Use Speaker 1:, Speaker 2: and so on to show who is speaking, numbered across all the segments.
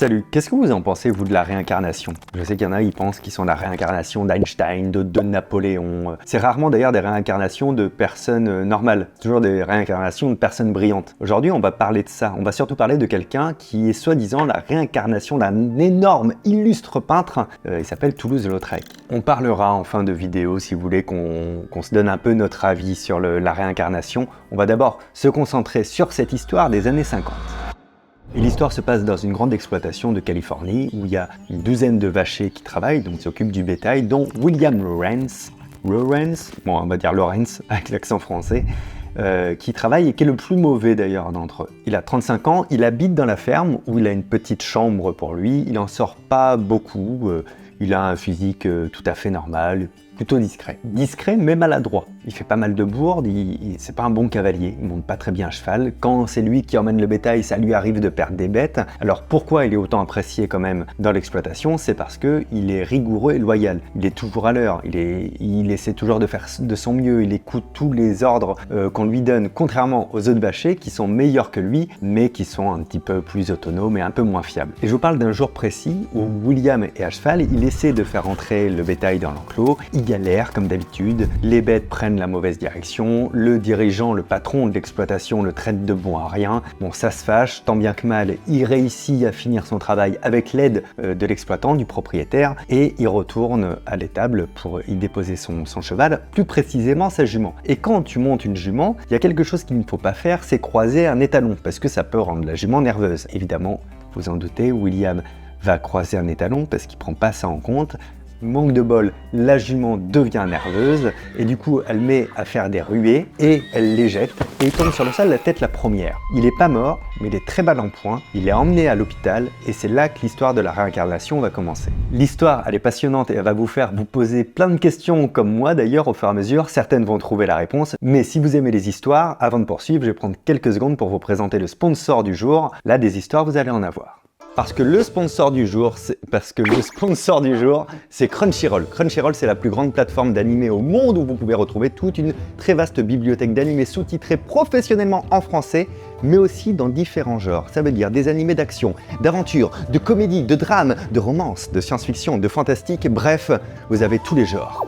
Speaker 1: Salut, qu'est-ce que vous en pensez, vous, de la réincarnation? Je sais qu'il y en a, ils pensent qu'ils sont la réincarnation d'Einstein, de Napoléon. C'est rarement d'ailleurs des réincarnations de personnes normales, toujours des réincarnations de personnes brillantes. Aujourd'hui, on va parler de ça. On va surtout parler de quelqu'un qui est soi-disant la réincarnation d'un énorme, illustre peintre. Il s'appelle Toulouse-Lautrec. On parlera en fin de vidéo, si vous voulez qu'on se donne un peu notre avis sur la réincarnation. On va d'abord se concentrer sur cette histoire des années 50. Et l'histoire se passe dans une grande exploitation de Californie où il y a une douzaine de vachers qui travaillent, donc s'occupent du bétail, dont William Lawrence, bon on va dire Lawrence avec l'accent français, qui travaille et qui est le plus mauvais d'ailleurs d'entre eux. Il a 35 ans, il habite dans la ferme où il a une petite chambre pour lui, il n'en sort pas beaucoup, il a un physique tout à fait normal, plutôt discret. Discret mais maladroit. Il fait pas mal de bourdes, c'est pas un bon cavalier, il monte pas très bien à cheval. Quand c'est lui qui emmène le bétail, ça lui arrive de perdre des bêtes. Alors pourquoi il est autant apprécié quand même dans l'exploitation? C'est parce qu'il est rigoureux et loyal. Il est toujours à l'heure, il essaie toujours de faire de son mieux, il écoute tous les ordres qu'on lui donne, contrairement aux autres vachers qui sont meilleurs que lui, mais qui sont un petit peu plus autonomes et un peu moins fiables. Et je vous parle d'un jour précis où William est à cheval, il essaie de faire entrer le bétail dans l'enclos, il galère comme d'habitude, les bêtes prennent la mauvaise direction, le dirigeant, le patron de l'exploitation le traite de bon à rien, bon ça se fâche, tant bien que mal, il réussit à finir son travail avec l'aide de l'exploitant, du propriétaire, et il retourne à l'étable pour y déposer son cheval, plus précisément sa jument. Et quand tu montes une jument, il y a quelque chose qu'il ne faut pas faire, c'est croiser un étalon, parce que ça peut rendre la jument nerveuse. Évidemment, vous en doutez, William va croiser un étalon parce qu'il ne prend pas ça en compte. Manque de bol, la jument devient nerveuse et du coup elle met à faire des ruées et elle les jette et il tombe sur le sol la tête la première. Il n'est pas mort mais il est très mal en point, il est emmené à l'hôpital et c'est là que l'histoire de la réincarnation va commencer. L'histoire elle est passionnante et elle va vous faire vous poser plein de questions comme moi d'ailleurs au fur et à mesure, certaines vont trouver la réponse, mais si vous aimez les histoires, avant de poursuivre je vais prendre quelques secondes pour vous présenter le sponsor du jour. Là des histoires vous allez en avoir. Parce que le sponsor du jour, c'est Crunchyroll. Crunchyroll, c'est la plus grande plateforme d'animé au monde où vous pouvez retrouver toute une très vaste bibliothèque d'animés sous-titrés professionnellement en français, mais aussi dans différents genres. Ça veut dire des animés d'action, d'aventure, de comédie, de drame, de romance, de science-fiction, de fantastique, bref, vous avez tous les genres.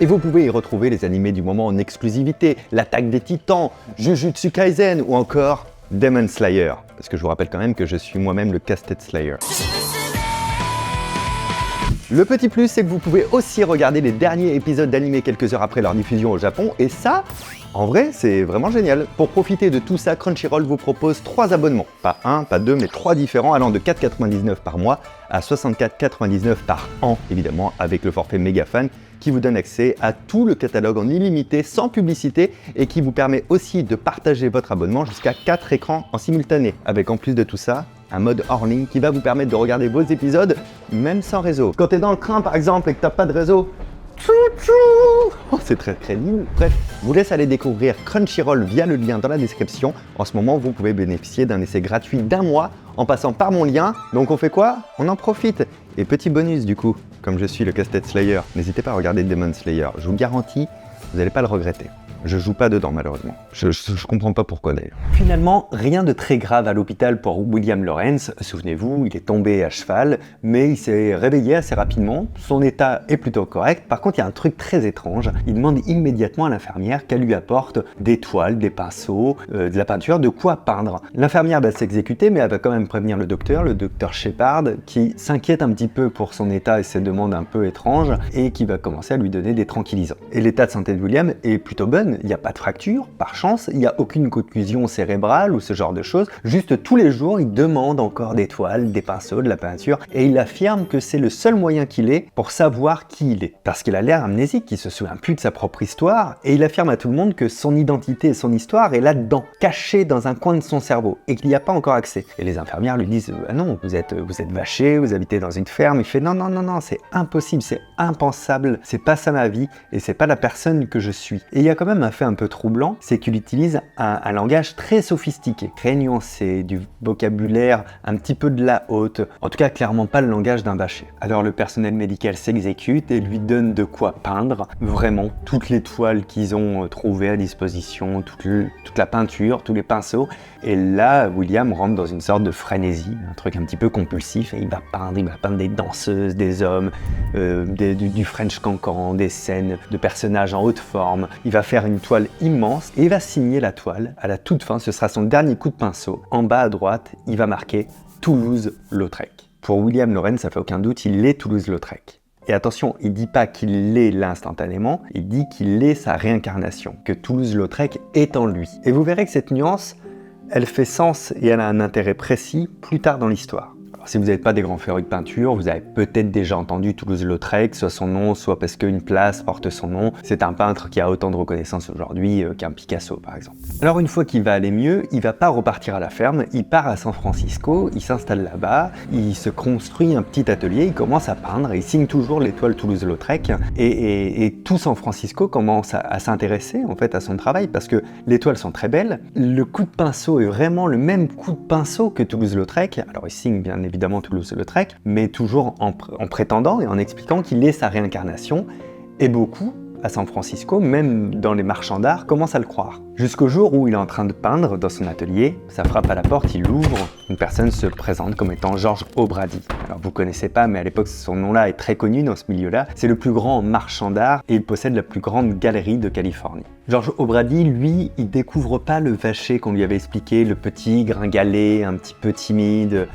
Speaker 1: Et vous pouvez y retrouver les animés du moment en exclusivité, l'Attaque des Titans, Jujutsu Kaisen ou encore Demon Slayer, parce que je vous rappelle quand même que je suis moi-même le Casted Slayer. Le petit plus, c'est que vous pouvez aussi regarder les derniers épisodes d'animé quelques heures après leur diffusion au Japon, et ça, en vrai, c'est vraiment génial. Pour profiter de tout ça, Crunchyroll vous propose 3 abonnements. Pas 1, pas 2, mais 3 différents, allant de 4,99 par mois à 64,99 par an, évidemment, avec le forfait Megafan, qui vous donne accès à tout le catalogue en illimité, sans publicité, et qui vous permet aussi de partager votre abonnement jusqu'à 4 écrans en simultané, avec en plus de tout ça, un mode hors ligne qui va vous permettre de regarder vos épisodes, même sans réseau. Quand t'es dans le train par exemple et que t'as pas de réseau, oh, c'est très crédible. Bref, je vous laisse aller découvrir Crunchyroll via le lien dans la description. En ce moment, vous pouvez bénéficier d'un essai gratuit d'1 mois en passant par mon lien. Donc on fait quoi? On en profite. Et petit bonus du coup, comme je suis le Casted Slayer, n'hésitez pas à regarder Demon Slayer. Je vous garantis, vous n'allez pas le regretter. Je joue pas dedans malheureusement. Je comprends pas pourquoi d'ailleurs. Finalement, rien de très grave à l'hôpital pour William Lawrence. Souvenez-vous, il est tombé à cheval, mais il s'est réveillé assez rapidement. Son état est plutôt correct. Par contre, il y a un truc très étrange. Il demande immédiatement à l'infirmière qu'elle lui apporte des toiles, des pinceaux, de la peinture, de quoi peindre. L'infirmière va s'exécuter, mais elle va quand même prévenir le docteur Shepard, qui s'inquiète un petit peu pour son état et ses demandes un peu étranges, et qui va commencer à lui donner des tranquillisants. Et l'état de santé de William est plutôt bonne. Il n'y a pas de fracture, par chance, il n'y a aucune contusion cérébrale ou ce genre de choses. Juste tous les jours, il demande encore des toiles, des pinceaux, de la peinture et il affirme que c'est le seul moyen qu'il ait pour savoir qui il est. Parce qu'il a l'air amnésique, il se souvient plus de sa propre histoire et il affirme à tout le monde que son identité et son histoire est là-dedans, cachée dans un coin de son cerveau et qu'il n'y a pas encore accès. Et les infirmières lui disent « Ah non, vous êtes vaché, vous habitez dans une ferme ». Il fait « Non, non, non, non, c'est impossible, c'est impensable, c'est pas ça ma vie et c'est pas la personne que je suis ». Et il y a quand même William a fait un peu troublant, c'est qu'il utilise un langage très sophistiqué, très nuancé, du vocabulaire un petit peu de la haute, en tout cas clairement pas le langage d'un bâché. Alors le personnel médical s'exécute et lui donne de quoi peindre, vraiment toutes les toiles qu'ils ont trouvées à disposition, toute la peinture, tous les pinceaux, et là William rentre dans une sorte de frénésie, un truc un petit peu compulsif, et il va peindre des danseuses, des hommes, du French cancan, des scènes de personnages en haute forme. Il va faire une toile immense et il va signer la toile. À la toute fin, ce sera son dernier coup de pinceau. En bas à droite, il va marquer Toulouse-Lautrec. Pour William Lawrence, ça fait aucun doute, il est Toulouse-Lautrec. Et attention, il ne dit pas qu'il l'est là instantanément, il dit qu'il est sa réincarnation, que Toulouse-Lautrec est en lui. Et vous verrez que cette nuance, elle fait sens et elle a un intérêt précis plus tard dans l'histoire. Alors, si vous n'êtes pas des grands férus de peinture, vous avez peut-être déjà entendu Toulouse-Lautrec, soit son nom, soit parce qu'une place porte son nom. C'est un peintre qui a autant de reconnaissance aujourd'hui qu'un Picasso, par exemple. Alors une fois qu'il va aller mieux, il va pas repartir à la ferme, il part à San Francisco, il s'installe là-bas, il se construit un petit atelier, il commence à peindre, il signe toujours l'étoile Toulouse-Lautrec, et tout San Francisco commence à s'intéresser en fait à son travail, parce que les toiles sont très belles, le coup de pinceau est vraiment le même coup de pinceau que Toulouse-Lautrec, alors il signe bien évidemment Toulouse-Lautrec, mais toujours en prétendant et en expliquant qu'il est sa réincarnation, et beaucoup, à San Francisco, même dans les marchands d'art, commencent à le croire. Jusqu'au jour où il est en train de peindre dans son atelier, ça frappe à la porte, il ouvre, une personne se présente comme étant George O'Brady. Alors vous connaissez pas, mais à l'époque son nom-là est très connu dans ce milieu-là. C'est le plus grand marchand d'art et il possède la plus grande galerie de Californie. George O'Brady, lui, il découvre pas le vacher qu'on lui avait expliqué, le petit gringalet, un petit peu timide,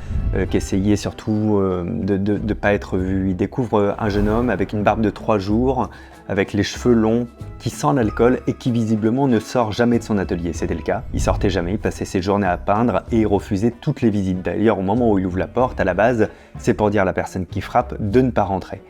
Speaker 1: qui essayait surtout de pas être vu. Il découvre un jeune homme avec une barbe de 3 jours, avec les cheveux longs, qui sent l'alcool et qui visiblement ne sort jamais de son atelier. C'était le cas. Il sortait jamais, il passait ses journées à peindre et il refusait toutes les visites. D'ailleurs, au moment où il ouvre la porte, à la base, c'est pour dire à la personne qui frappe de ne pas rentrer.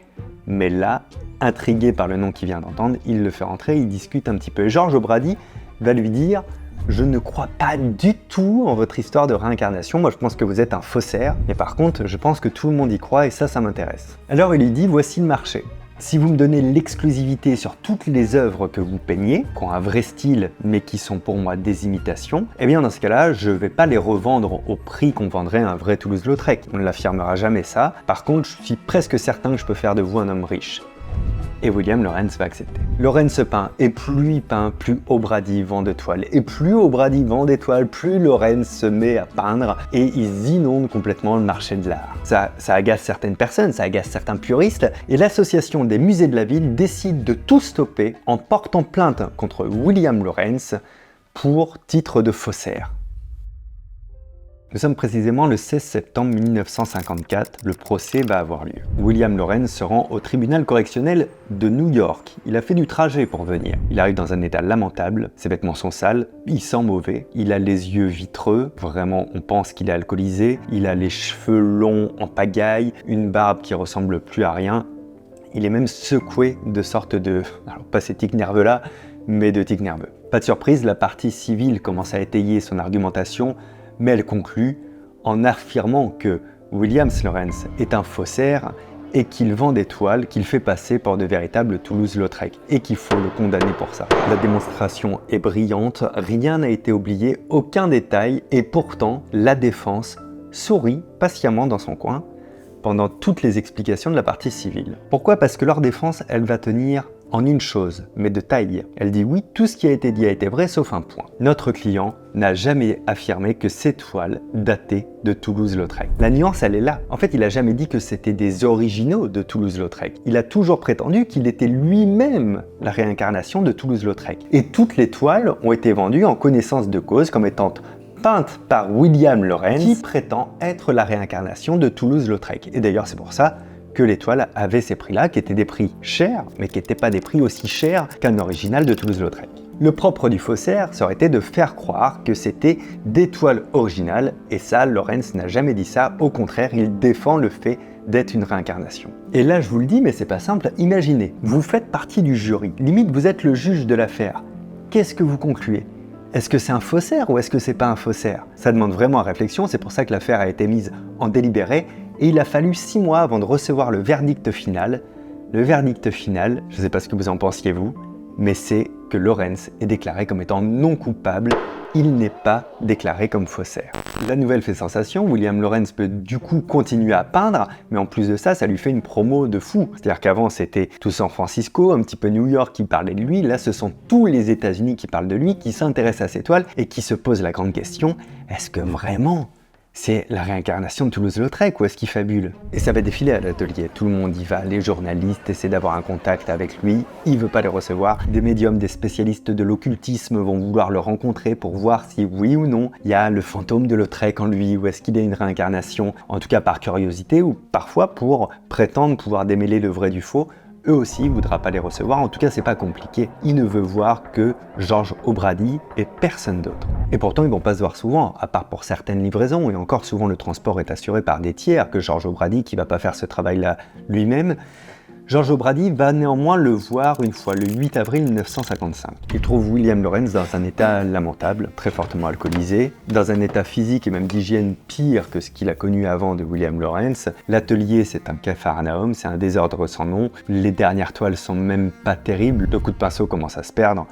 Speaker 1: Mais là, intrigué par le nom qu'il vient d'entendre, il le fait rentrer, il discute un petit peu. Et George O'Brady va lui dire « Je ne crois pas du tout en votre histoire de réincarnation, moi je pense que vous êtes un faussaire, mais par contre, je pense que tout le monde y croit et ça m'intéresse. » Alors il lui dit « Voici le marché. Si vous me donnez l'exclusivité sur toutes les œuvres que vous peignez, qui ont un vrai style mais qui sont pour moi des imitations, eh bien dans ce cas-là, je ne vais pas les revendre au prix qu'on vendrait un vrai Toulouse-Lautrec. On ne l'affirmera jamais ça. Par contre, je suis presque certain que je peux faire de vous un homme riche. » Et William Lawrence va accepter. Lawrence peint, et plus il peint, plus O'Brady vend de toiles. Et plus O'Brady vend des toiles, plus Lawrence se met à peindre, et ils inondent complètement le marché de l'art. Ça agace certaines personnes, ça agace certains puristes, et l'association des musées de la ville décide de tout stopper en portant plainte contre William Lawrence pour titre de faussaire. Nous sommes précisément le 16 septembre 1954, le procès va avoir lieu. William Lawrence se rend au tribunal correctionnel de New York. Il a fait du trajet pour venir. Il arrive dans un état lamentable, ses vêtements sont sales, il sent mauvais, il a les yeux vitreux, vraiment on pense qu'il est alcoolisé, il a les cheveux longs en pagaille, une barbe qui ressemble plus à rien. Il est même secoué de sorte de, alors pas ces tics nerveux là, mais de tics nerveux. Pas de surprise, la partie civile commence à étayer son argumentation, mais elle conclut en affirmant que William Lawrence est un faussaire et qu'il vend des toiles qu'il fait passer pour de véritables Toulouse-Lautrec et qu'il faut le condamner pour ça. La démonstration est brillante, rien n'a été oublié, aucun détail, et pourtant la défense sourit patiemment dans son coin pendant toutes les explications de la partie civile. Pourquoi ? Parce que leur défense, elle va tenir en une chose, mais de taille. Elle dit oui, tout ce qui a été dit a été vrai sauf un point. Notre client n'a jamais affirmé que ces toiles dataient de Toulouse-Lautrec. La nuance, elle est là. En fait, il n'a jamais dit que c'était des originaux de Toulouse-Lautrec. Il a toujours prétendu qu'il était lui-même la réincarnation de Toulouse-Lautrec. Et toutes les toiles ont été vendues en connaissance de cause comme étant peintes par William Lawrence, qui prétend être la réincarnation de Toulouse-Lautrec. Et d'ailleurs, c'est pour ça que les toiles avaient ces prix-là, qui étaient des prix chers, mais qui n'étaient pas des prix aussi chers qu'un original de Toulouse-Lautrec. Le propre du faussaire, ça aurait été de faire croire que c'était des toiles originales, et ça, Lawrence n'a jamais dit ça, au contraire, il défend le fait d'être une réincarnation. Et là, je vous le dis, mais c'est pas simple, imaginez, vous faites partie du jury, limite vous êtes le juge de l'affaire. Qu'est-ce que vous concluez ? Est-ce que c'est un faussaire ou est-ce que c'est pas un faussaire ? Ça demande vraiment à réflexion, c'est pour ça que l'affaire a été mise en délibéré, et il a fallu 6 mois avant de recevoir le verdict final. Le verdict final, je ne sais pas ce que vous en pensiez vous, mais c'est que Lawrence est déclaré comme étant non coupable, il n'est pas déclaré comme faussaire. La nouvelle fait sensation, William Lawrence peut du coup continuer à peindre, mais en plus de ça, ça lui fait une promo de fou. C'est-à-dire qu'avant c'était tout San Francisco, un petit peu New York qui parlait de lui, là ce sont tous les États-Unis qui parlent de lui, qui s'intéressent à ses toiles et qui se posent la grande question, est-ce que vraiment c'est la réincarnation de Toulouse-Lautrec ou est-ce qu'il fabule? Et ça va défiler à l'atelier, tout le monde y va, les journalistes essaient d'avoir un contact avec lui, il veut pas les recevoir, des médiums, des spécialistes de l'occultisme vont vouloir le rencontrer pour voir si oui ou non il y a le fantôme de Lautrec en lui ou est-ce qu'il est une réincarnation, en tout cas par curiosité ou parfois pour prétendre pouvoir démêler le vrai du faux. Eux aussi, il ne voudra pas les recevoir, en tout cas c'est pas compliqué, il ne veut voir que Georges O'Brady et personne d'autre. Et pourtant ils vont pas se voir souvent, à part pour certaines livraisons, et encore souvent le transport est assuré par des tiers, que Georges O'Brady qui va pas faire ce travail-là lui-même. Georges O'Brady va néanmoins le voir une fois, le 8 avril 1955. Il trouve William Lawrence dans un état lamentable, très fortement alcoolisé, dans un état physique et même d'hygiène pire que ce qu'il a connu avant de William Lawrence. L'atelier, c'est un capharnaüm, c'est un désordre sans nom. Les dernières toiles sont même pas terribles, le coup de pinceau commence à se perdre.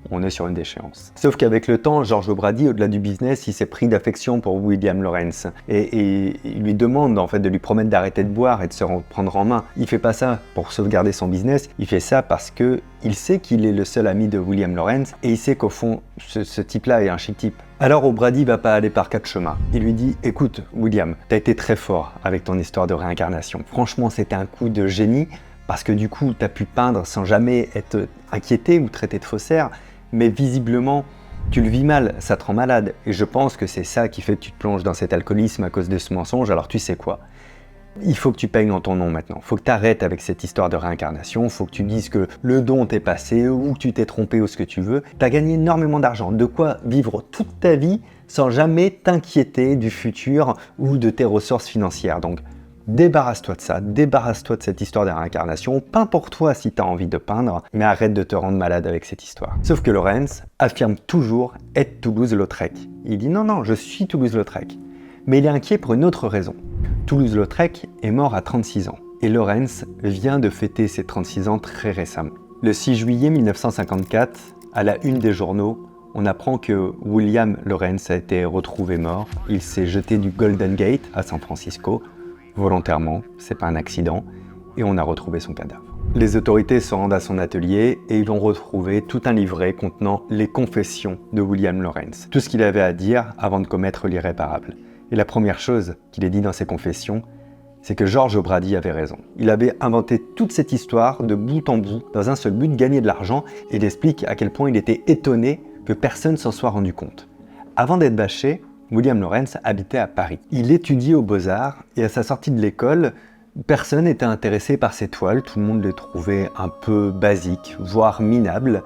Speaker 1: On est sur une déchéance. Sauf qu'avec le temps, Georges O'Brady, au-delà du business, il s'est pris d'affection pour William Lawrence. Et il lui demande en fait de lui promettre d'arrêter de boire et de se reprendre en main. Il fait pas ça pour sauvegarder son business, il fait ça parce que il sait qu'il est le seul ami de William Lawrence et il sait qu'au fond, ce type-là est un chic type. Alors O'Brady va pas aller par quatre chemins. Il lui dit, écoute William, t'as été très fort avec ton histoire de réincarnation. Franchement, c'était un coup de génie parce que du coup, t'as pu peindre sans jamais être inquiété ou traité de faussaire. Mais visiblement, tu le vis mal, ça te rend malade. Et je pense que c'est ça qui fait que tu te plonges dans cet alcoolisme à cause de ce mensonge. Alors tu sais quoi? Il faut que tu payes dans ton nom maintenant. Il faut que tu arrêtes avec cette histoire de réincarnation. Il faut que tu dises que le don t'est passé ou que tu t'es trompé ou ce que tu veux. Tu as gagné énormément d'argent. De quoi vivre toute ta vie sans jamais t'inquiéter du futur ou de tes ressources financières. Donc, débarrasse-toi de ça, débarrasse-toi de cette histoire de réincarnation, peins pour toi si tu as envie de peindre, mais arrête de te rendre malade avec cette histoire. Sauf que Lawrence affirme toujours être Toulouse-Lautrec. Il dit non, je suis Toulouse-Lautrec. Mais il est inquiet pour une autre raison. Toulouse-Lautrec est mort à 36 ans et Lawrence vient de fêter ses 36 ans très récemment. Le 6 juillet 1954, à la une des journaux, on apprend que William Lawrence a été retrouvé mort. Il s'est jeté du Golden Gate à San Francisco, volontairement, c'est pas un accident, et on a retrouvé son cadavre. Les autorités se rendent à son atelier et ils vont retrouver tout un livret contenant les confessions de William Lawrence, tout ce qu'il avait à dire avant de commettre l'irréparable. Et la première chose qu'il est dit dans ses confessions, c'est que Georges O'Brady avait raison. Il avait inventé toute cette histoire de bout en bout dans un seul but, gagner de l'argent, et il explique à quel point il était étonné que personne s'en soit rendu compte. Avant d'être bâché, William Lawrence habitait à Paris. Il étudiait aux Beaux-Arts et à sa sortie de l'école, personne n'était intéressé par ses toiles, tout le monde les trouvait un peu basiques, voire minables,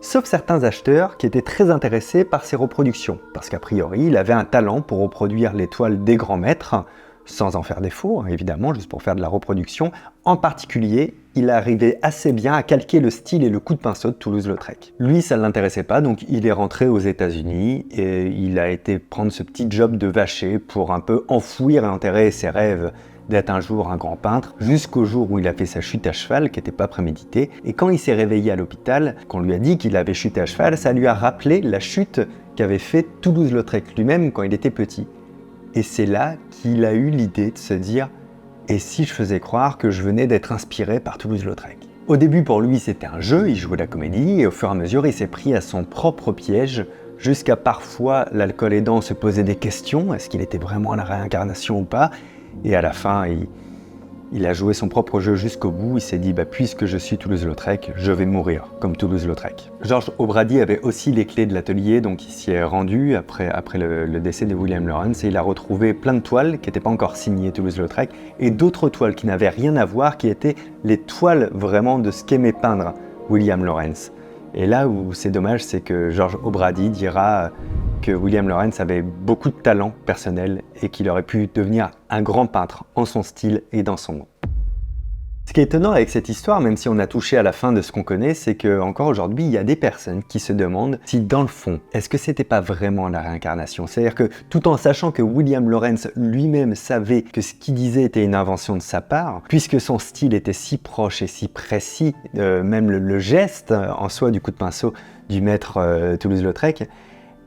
Speaker 1: sauf certains acheteurs qui étaient très intéressés par ses reproductions, parce qu'a priori, il avait un talent pour reproduire les toiles des grands maîtres, sans en faire défaut, évidemment, juste pour faire de la reproduction. En particulier, il arrivait assez bien à calquer le style et le coup de pinceau de Toulouse-Lautrec. Lui, ça ne l'intéressait pas, donc il est rentré aux États-Unis et il a été prendre ce petit job de vacher pour un peu enfouir et enterrer ses rêves d'être un jour un grand peintre, jusqu'au jour où il a fait sa chute à cheval, qui n'était pas préméditée. Et quand il s'est réveillé à l'hôpital, qu'on lui a dit qu'il avait chuté à cheval, ça lui a rappelé la chute qu'avait fait Toulouse-Lautrec lui-même quand il était petit. Et c'est là qu'il a eu l'idée de se dire « Et si je faisais croire que je venais d'être inspiré par Toulouse-Lautrec ?» Au début, pour lui, c'était un jeu, il jouait la comédie, et au fur et à mesure, il s'est pris à son propre piège, jusqu'à parfois, l'alcool aidant, se poser des questions, est-ce qu'il était vraiment la réincarnation ou pas? Et à la fin, il a joué son propre jeu jusqu'au bout, il s'est dit puisque je suis Toulouse-Lautrec, je vais mourir comme Toulouse-Lautrec. Georges O'Brady avait aussi les clés de l'atelier, donc il s'y est rendu après le décès de William Lawrence et il a retrouvé plein de toiles qui n'étaient pas encore signées Toulouse-Lautrec et d'autres toiles qui n'avaient rien à voir, qui étaient les toiles vraiment de ce qu'aimait peindre William Lawrence. Et là où c'est dommage, c'est que Georges O'Brady dira que William Lawrence avait beaucoup de talent personnel et qu'il aurait pu devenir un grand peintre en son style et dans son nom. Ce qui est étonnant avec cette histoire, même si on a touché à la fin de ce qu'on connaît, c'est qu'encore aujourd'hui, il y a des personnes qui se demandent si dans le fond, est-ce que c'était pas vraiment la réincarnation? C'est-à-dire que tout en sachant que William Lawrence lui-même savait que ce qu'il disait était une invention de sa part, puisque son style était si proche et si précis, même le geste en soi du coup de pinceau du maître Toulouse-Lautrec,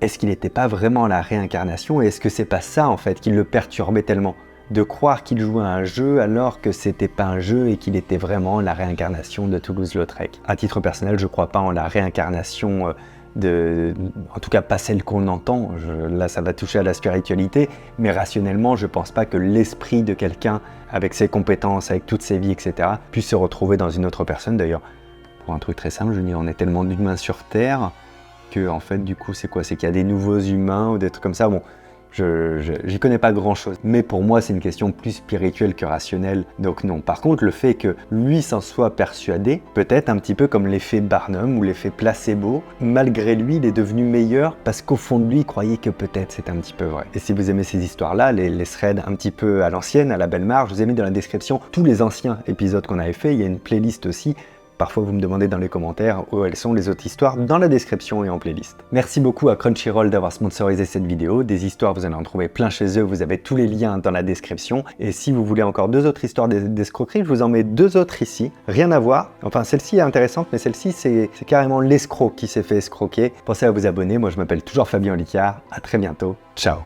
Speaker 1: est-ce qu'il n'était pas vraiment la réincarnation et est-ce que c'est pas ça en fait qui le perturbait tellement? De croire qu'il jouait à un jeu alors que c'était pas un jeu et qu'il était vraiment la réincarnation de Toulouse-Lautrec. À titre personnel, je crois pas en la réincarnation en tout cas pas celle qu'on entend, là ça va toucher à la spiritualité, mais rationnellement je pense pas que l'esprit de quelqu'un avec ses compétences, avec toutes ses vies, etc. puisse se retrouver dans une autre personne. D'ailleurs, pour un truc très simple, je veux dire, on est tellement d'humains sur Terre que en fait du coup c'est quoi? C'est qu'il y a des nouveaux humains ou des trucs comme ça. Bon, j'y connais pas grand chose, mais pour moi c'est une question plus spirituelle que rationnelle, donc non. Par contre, le fait que lui s'en soit persuadé, peut-être un petit peu comme l'effet Barnum ou l'effet placebo, malgré lui il est devenu meilleur parce qu'au fond de lui il croyait que peut-être c'est un petit peu vrai. Et si vous aimez ces histoires-là, les threads un petit peu à l'ancienne, à la belle marge, je vous ai mis dans la description tous les anciens épisodes qu'on avait fait, il y a une playlist aussi. Parfois, vous me demandez dans les commentaires où elles sont les autres histoires, dans la description et en playlist. Merci beaucoup à Crunchyroll d'avoir sponsorisé cette vidéo. Des histoires, vous allez en trouver plein chez eux, vous avez tous les liens dans la description. Et si vous voulez encore 2 autres histoires d'escroquerie, je vous en mets 2 autres ici. Rien à voir. Enfin, celle-ci est intéressante, mais celle-ci, c'est carrément l'escroc qui s'est fait escroquer. Pensez à vous abonner. Moi, je m'appelle toujours Fabien Olicard. À très bientôt. Ciao.